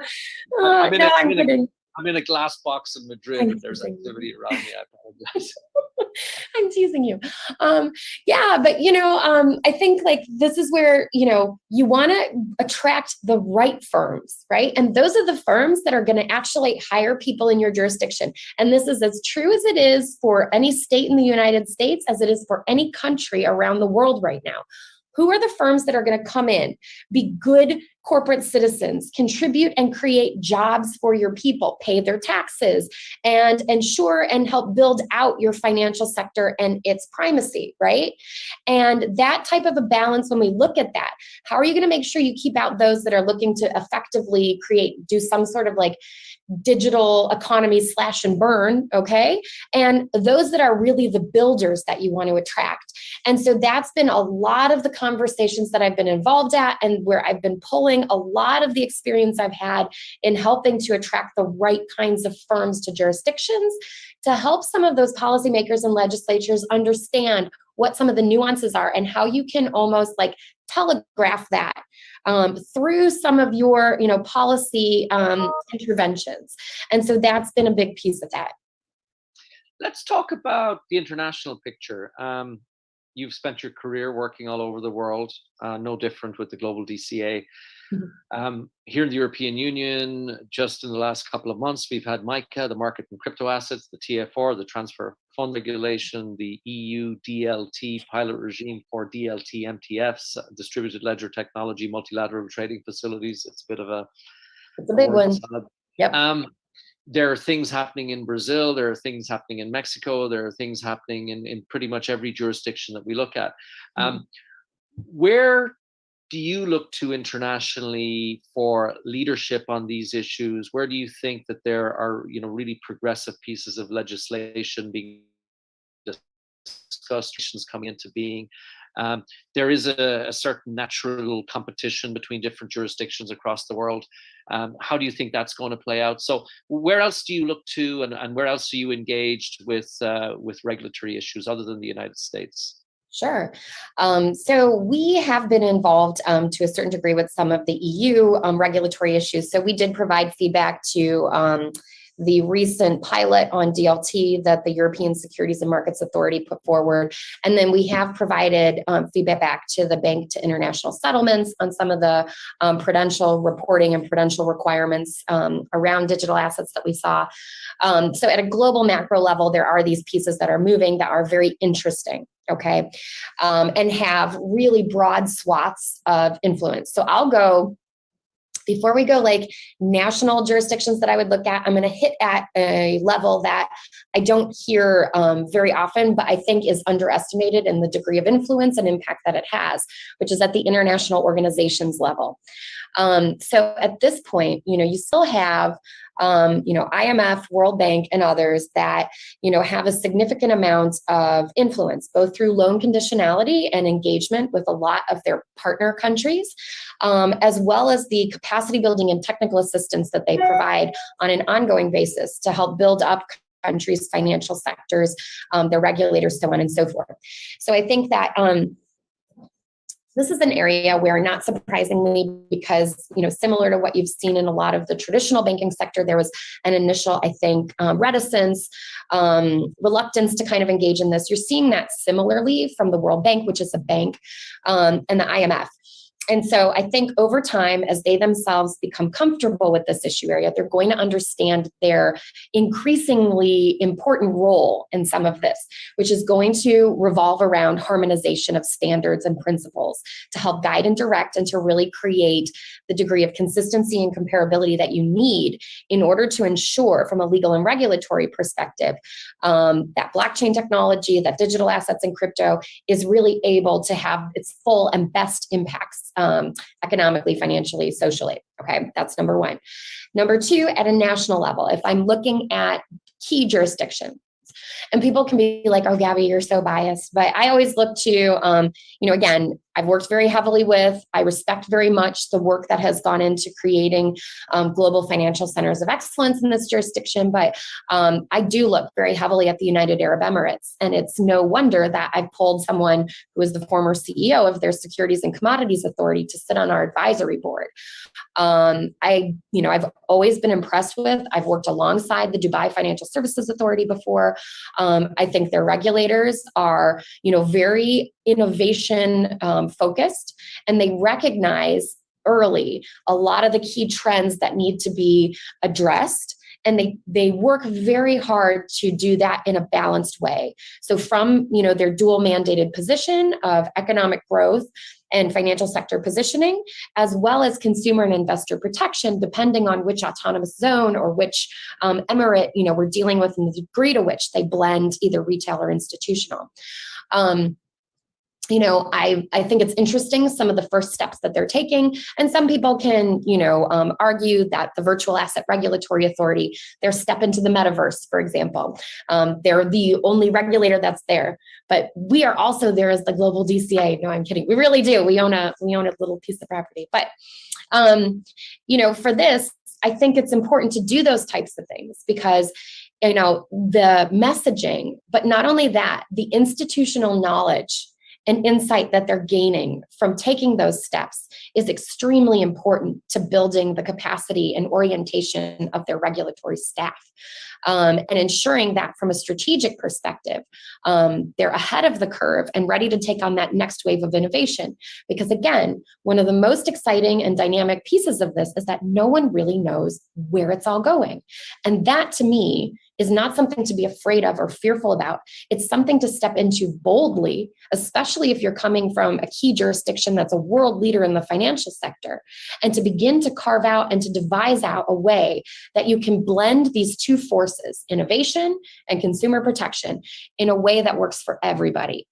I'm kidding. I'm in a glass box in Madrid, and there's activity around me. I apologize. I'm teasing you. Yeah, but I think like this is where, you want to attract the right firms, right? And those are the firms that are going to actually hire people in your jurisdiction. And this is as true as it is for any state in the United States as it is for any country around the world right now. Who are the firms that are going to come in, be good corporate citizens, contribute and create jobs for your people, pay their taxes, and ensure and help build out your financial sector and its primacy, right? And that type of a balance, when we look at that, how are you going to make sure you keep out those that are looking to effectively do some sort of like digital economy slash and burn, okay? And those that are really the builders that you want to attract. And so that's been a lot of the conversations that I've been involved at, and where I've been pulling a lot of the experience I've had in helping to attract the right kinds of firms to jurisdictions, to help some of those policymakers and legislatures understand what some of the nuances are and how you can almost like telegraph that through some of your, policy interventions. And so that's been a big piece of that. Let's talk about the international picture. You've spent your career working all over the world, no different with the global DCA. Here in the European Union, just in the last couple of months, we've had MiCA, the market in crypto assets, the TFR, the transfer fund regulation, the EU DLT pilot regime for DLT MTFs, distributed ledger technology, multilateral trading facilities. It's a big one. Yep. There are things happening in Brazil, there are things happening in Mexico, there are things happening in pretty much every jurisdiction that we look at. Where do you look to internationally for leadership on these issues? Where do you think that there are, really progressive pieces of legislation being discussed, coming into being? There is a certain natural competition between different jurisdictions across the world. How do you think that's going to play out? So where else do you look to, and where else are you engaged with regulatory issues other than the United States? Sure. So we have been involved to a certain degree with some of the EU regulatory issues. So we did provide feedback to the recent pilot on DLT that the European Securities and Markets Authority put forward. And then we have provided feedback back to the Bank to International Settlements on some of the prudential reporting and prudential requirements around digital assets that we saw. So at a global macro level, there are these pieces that are moving that are very interesting, okay, and have really broad swaths of influence. So I'll go Before we go like national jurisdictions that I would look at, I'm going to hit at a level that I don't hear very often, but I think is underestimated in the degree of influence and impact that it has, which is at the international organizations level. So at this point, you still have IMF, World Bank, and others that, have a significant amount of influence, both through loan conditionality and engagement with a lot of their partner countries, as well as the capacity building and technical assistance that they provide on an ongoing basis to help build up countries' financial sectors, their regulators, so on and so forth. So I think that this is an area where, not surprisingly, because, similar to what you've seen in a lot of the traditional banking sector, there was an initial, I think, reticence, reluctance to kind of engage in this. You're seeing that similarly from the World Bank, which is a bank, and the IMF. And so I think over time, as they themselves become comfortable with this issue area, they're going to understand their increasingly important role in some of this, which is going to revolve around harmonization of standards and principles to help guide and direct and to really create the degree of consistency and comparability that you need in order to ensure, from a legal and regulatory perspective, that blockchain technology, that digital assets and crypto is really able to have its full and best impacts economically, financially, socially. Okay, that's number one. Number two, at a national level, if I'm looking at key jurisdictions, and people can be like, oh, Gabby, you're so biased. But I always look to, again, I've worked very heavily with, I respect very much the work that has gone into creating global financial centers of excellence in this jurisdiction. But I do look very heavily at the United Arab Emirates. And it's no wonder that I've pulled someone who is the former CEO of their Securities and Commodities Authority to sit on our advisory board. I've always been impressed with, I've worked alongside the Dubai Financial Services Authority before. I think their regulators are, very innovation focused, and they recognize early a lot of the key trends that need to be addressed. And they work very hard to do that in a balanced way. So from, their dual mandated position of economic growth and financial sector positioning, as well as consumer and investor protection, depending on which autonomous zone or which emirate, we're dealing with, and the degree to which they blend either retail or institutional. I think it's interesting, some of the first steps that they're taking. And some people can, argue that the Virtual Asset Regulatory Authority, their step into the metaverse, for example, they're the only regulator that's there. But we are also there as the global DCA. No, I'm kidding. We really do. We own a little piece of property. But, for this, I think it's important to do those types of things because, the messaging, but not only that, the institutional knowledge and insight that they're gaining from taking those steps is extremely important to building the capacity and orientation of their regulatory staff, and ensuring that from a strategic perspective, they're ahead of the curve and ready to take on that next wave of innovation. Because again, one of the most exciting and dynamic pieces of this is that no one really knows where it's all going. And that, to me, is not something to be afraid of or fearful about. It's something to step into boldly, especially if you're coming from a key jurisdiction that's a world leader in the financial sector, and to begin to carve out and to devise out a way that you can blend these two forces, innovation and consumer protection, in a way that works for everybody.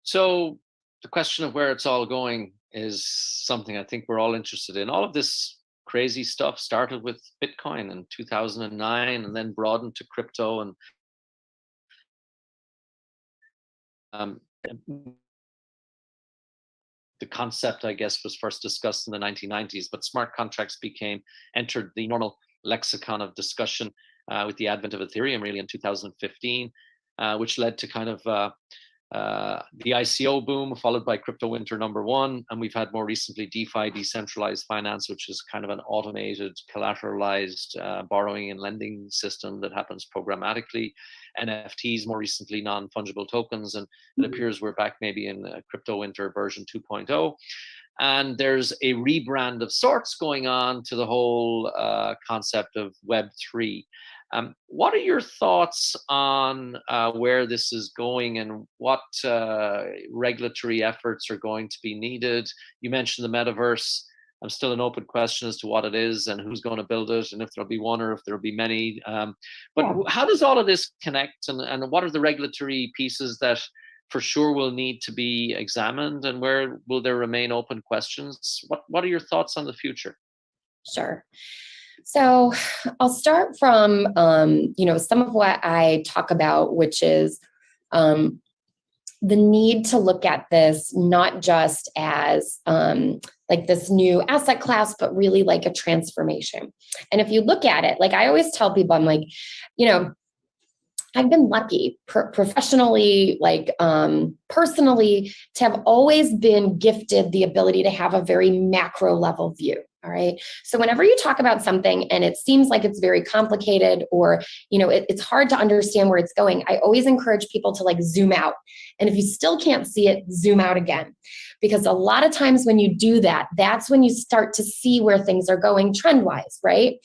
So the question of where it's all going is something I think we're all interested in. All of this crazy stuff started with Bitcoin in 2009 and then broadened to crypto, and the concept, I guess, was first discussed in the 1990s, but smart contracts entered the normal lexicon of discussion with the advent of Ethereum really in 2015, which led to kind of the ICO boom, followed by crypto winter #1. And we've had more recently DeFi, decentralized finance, which is kind of an automated, collateralized borrowing and lending system that happens programmatically. NFTs, more recently non-fungible tokens. And it appears we're back maybe in crypto winter version 2.0. And there's a rebrand of sorts going on to the whole concept of Web3. What are your thoughts on where this is going and what regulatory efforts are going to be needed? You mentioned the metaverse. still an open question as to what it is and who's going to build it, and if there'll be one or if there'll be many. But how does all of this connect, and what are the regulatory pieces that for sure will need to be examined, and where will there remain open questions? What are your thoughts on the future? Sure. So I'll start from, some of what I talk about, which is the need to look at this not just as like this new asset class, but really like a transformation. And if you look at it, like I always tell people, I'm like, I've been lucky professionally, like personally, to have always been gifted the ability to have a very macro level view. All right. So whenever you talk about something and it seems like it's very complicated, or, it's hard to understand where it's going, I always encourage people to like zoom out. And if you still can't see it, zoom out again. Because a lot of times when you do that, that's when you start to see where things are going trend-wise, right?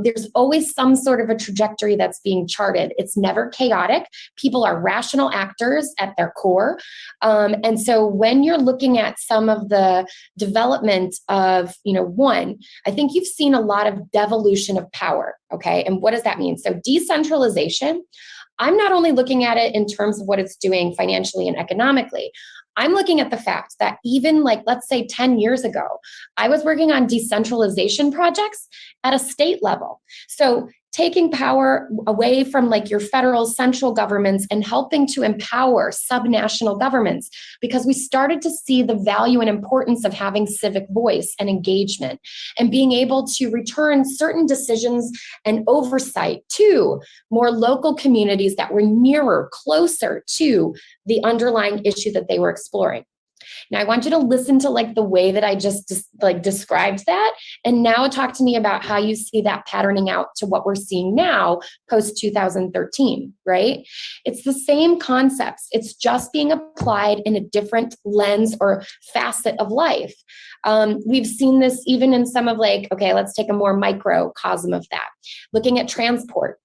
There's always some sort of a trajectory that's being charted. It's never chaotic. People are rational actors at their core. And so when you're looking at some of the development of, one, I think you've seen a lot of devolution of power. Okay. And what does that mean? So decentralization, I'm not only looking at it in terms of what it's doing financially and economically. I'm looking at the fact that even like, let's say 10 years ago, I was working on decentralization projects at a state level. So taking power away from like your federal central governments and helping to empower subnational governments, because we started to see the value and importance of having civic voice and engagement and being able to return certain decisions and oversight to more local communities that were nearer, closer to the underlying issue that they were exploring. Now, I want you to listen to like the way that I just described that, and now talk to me about how you see that patterning out to what we're seeing now post 2013, right? It's the same concepts. It's just being applied in a different lens or facet of life. We've seen this even in some of like, okay, let's take a more microcosm of that. Looking at transport.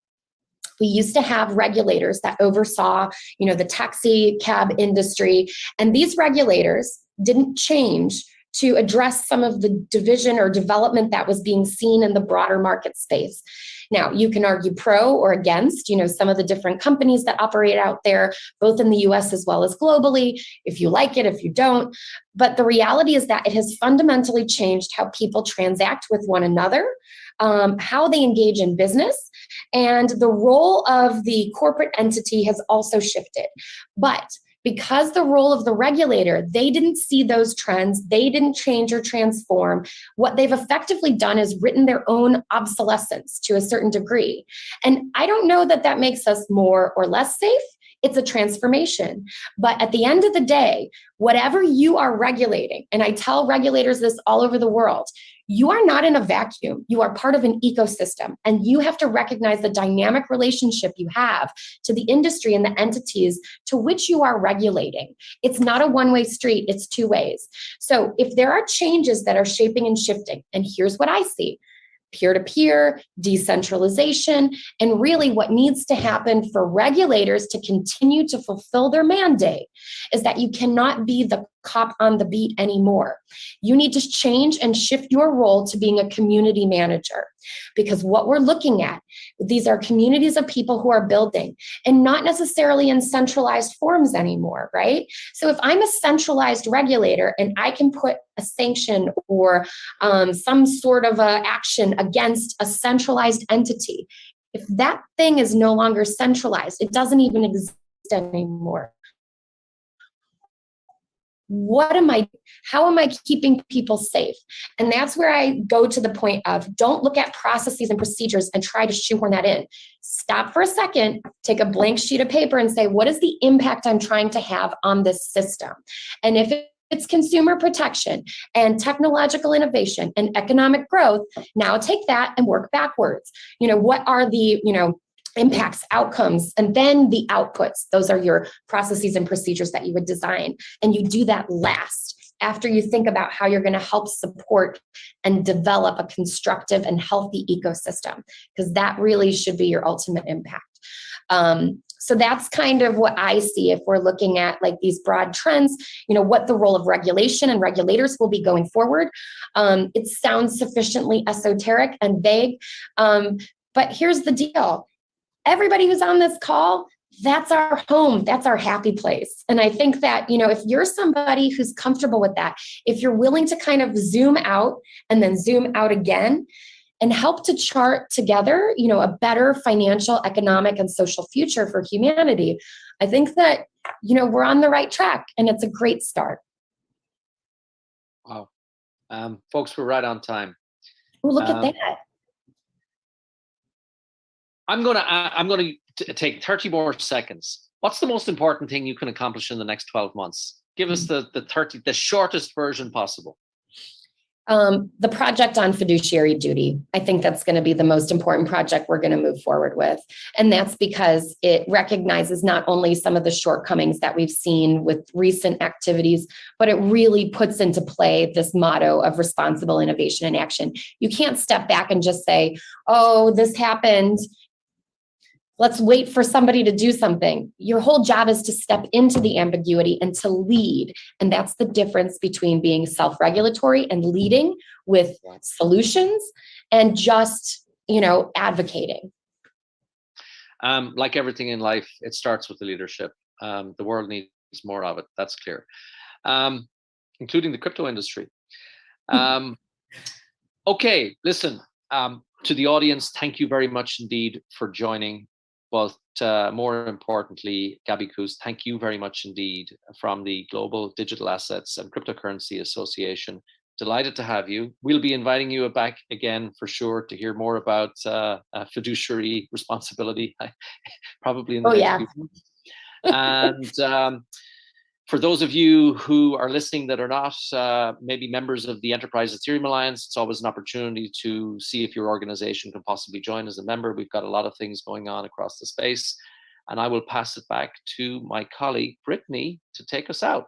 We used to have regulators that oversaw, the taxi cab industry, and these regulators didn't change to address some of the division or development that was being seen in the broader market space. Now, you can argue pro or against, some of the different companies that operate out there, both in the US as well as globally, if you like it, if you don't. But the reality is that it has fundamentally changed how people transact with one another, how they engage in business, and the role of the corporate entity has also shifted. But because the role of the regulator, they didn't see those trends, they didn't change or transform, what they've effectively done is written their own obsolescence to a certain degree. And I don't know that that makes us more or less safe. It's a transformation. But at the end of the day, whatever you are regulating, and I tell regulators this all over the world, you are not in a vacuum. You are part of an ecosystem, and you have to recognize the dynamic relationship you have to the industry and the entities to which you are regulating. It's not a one-way street, it's two ways. So if there are changes that are shaping and shifting, and here's what I see: peer-to-peer, decentralization, and really what needs to happen for regulators to continue to fulfill their mandate is that you cannot be the cop on the beat anymore. You need to change and shift your role to being a community manager, because what we're looking at, these are communities of people who are building, and not necessarily in centralized forms anymore, right? So if I'm a centralized regulator and I can put a sanction or some sort of a action against a centralized entity, if that thing is no longer centralized, it doesn't even exist anymore. How am I keeping people safe? And that's where I go to the point of, don't look at processes and procedures and try to shoehorn that in. Stop for a second, take a blank sheet of paper and say, what is the impact I'm trying to have on this system? And if it's consumer protection and technological innovation and economic growth, now take that and work backwards. What are the, impacts, outcomes, and then the outputs? Those are your processes and procedures that you would design. And you do that last, after you think about how you're going to help support and develop a constructive and healthy ecosystem, because that really should be your ultimate impact. So that's kind of what I see if we're looking at like these broad trends, what the role of regulation and regulators will be going forward. It sounds sufficiently esoteric and vague, but here's the deal. Everybody who's on this call, that's our home. That's our happy place. And I think that, if you're somebody who's comfortable with that, if you're willing to kind of zoom out and then zoom out again and help to chart together, a better financial, economic, and social future for humanity, I think that, we're on the right track and it's a great start. Wow. Folks, we're right on time. Oh, look at that. I'm going to take 30 more seconds. What's the most important thing you can accomplish in the next 12 months? Give us the shortest version possible. The project on fiduciary duty. I think that's going to be the most important project we're going to move forward with. And that's because it recognizes not only some of the shortcomings that we've seen with recent activities, but it really puts into play this motto of responsible innovation and action. You can't step back and just say, oh, this happened. Let's wait for somebody to do something. Your whole job is to step into the ambiguity and to lead. And that's the difference between being self-regulatory and leading with solutions and just, advocating. Like everything in life, it starts with the leadership. The world needs more of it. That's clear, including the crypto industry. Okay, listen, to the audience, thank you very much indeed for joining. But more importantly, Gabby Kusz, thank you very much indeed from the Global Digital Assets and Cryptocurrency Association. Delighted to have you. We'll be inviting you back again for sure to hear more about fiduciary responsibility, probably in the next few months. And for those of you who are listening that are not maybe members of the Enterprise Ethereum Alliance, it's always an opportunity to see if your organization can possibly join as a member. We've got a lot of things going on across the space. And I will pass it back to my colleague, Brittany, to take us out.